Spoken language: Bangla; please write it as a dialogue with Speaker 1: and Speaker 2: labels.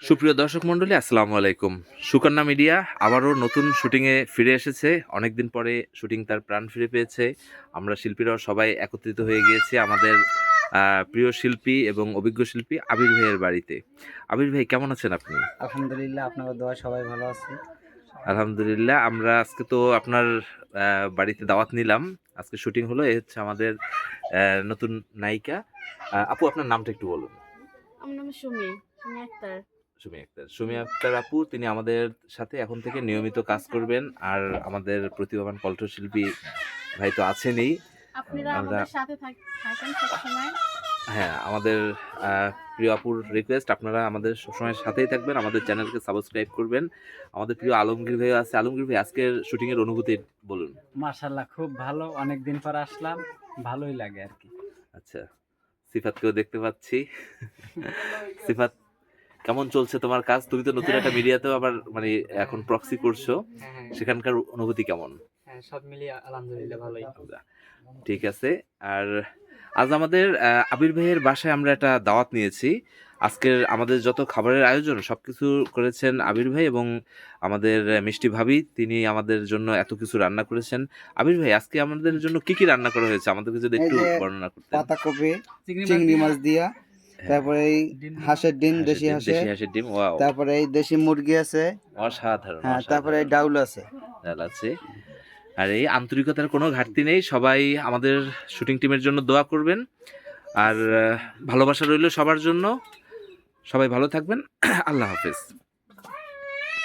Speaker 1: সুপ্রিয় দর্শক মণ্ডলী, আসসালামু আলাইকুম। সুকন্যা মিডিয়া আবারও নতুন শুটিংয়ে ফিরে এসেছে। অনেকদিন পরে শুটিং তার প্রাণ ফিরে পেয়েছে। আমরা শিল্পীরাও সবাই একত্রিত হয়ে গিয়েছি আমাদের প্রিয় শিল্পী এবং অভিজ্ঞ শিল্পী আবির ভাইয়ের বাড়িতে। আবির ভাই, কেমন আছেন আপনি?
Speaker 2: আলহামদুলিল্লাহ, আপনাদের দোয়া সবাই ভালো আছি।
Speaker 1: আলহামদুলিল্লাহ। আমরা আজকে তো আপনার বাড়িতে দাওয়াত নিলাম। আজকে শুটিং হলো। এই হচ্ছে আমাদের নতুন নায়িকা। আপু, আপনার নামটা একটু বলুন।
Speaker 3: আমার নাম সুমি আক্তার।
Speaker 1: সুমি আক্তার আপু, তিনি আমাদের সাথে এখন থেকে নিয়মিত কাজ করবেন। আর আমাদের প্রতিভাবান কণ্ঠশিল্পী ভাই তো আছেনই।
Speaker 3: আপনারা
Speaker 1: আমরা
Speaker 3: আমাদের সাথে থাকেন সবসময়।
Speaker 1: হ্যাঁ, আমাদের প্রিয় আপুর রিকোয়েস্ট, আপনারা আমাদের সবসময় সাথেই থাকবেন, আমাদের চ্যানেলকে সাবস্ক্রাইব করবেন। আমাদের প্রিয় আলমগীর ভাই আছে। আলমগীর ভাই, আজকের শুটিং এর অনুভূতি বলুন।
Speaker 2: মাশাআল্লাহ, খুব ভালো, অনেকদিন পর আসলাম, ভালোই লাগে আর কি।
Speaker 1: আচ্ছা, সিফাতকেও দেখতে পাচ্ছি। সিফাত, কেমন চলছে তোমার কাজ? তুমি তো নতুন একটা মিডিয়াতেও আবার মানে এখন প্রক্সি করছো, সেখানকার অনুভূতি কেমন?
Speaker 2: সব মিলিয়ে আলহামদুলিল্লাহ ভালোই।
Speaker 1: ঠিক আছে। আর আজ আমাদের আবির ভাইয়ের বাসায় আমরা একটা দাওয়াত নিয়েছি। আজকের আমাদের যত খাবারের আয়োজন সবকিছু করেছেন আবির ভাই, এবং আমাদের মিষ্টি ভাবি, তিনি আমাদের জন্য এত কিছু রান্না করেছেন। আবির ভাই, আজকে আমাদের জন্য কি কি রান্না করা হয়েছে আমাদেরকে যদি একটু বর্ণনা করতেন।
Speaker 4: পাতাকপি, চিংড়ি মাছ দিয়া, তারপরে এই হাঁসের ডিম, দেশি
Speaker 1: হাঁসের ডিম, ওয়াও,
Speaker 4: তারপরে এই দেশি মুরগি আছে,
Speaker 1: অসাধারণ।
Speaker 4: হ্যাঁ, তারপরে এই ডাউল আছে।
Speaker 1: ডাল আছে। আর এই আন্তরিকতার কোনো ঘাটতি নেই। সবাই আমাদের শুটিং টিমের জন্য দোয়া করবেন। আর ভালোবাসা রইল সবার জন্য। সবাই ভালো থাকবেন। আল্লাহ হাফেজ।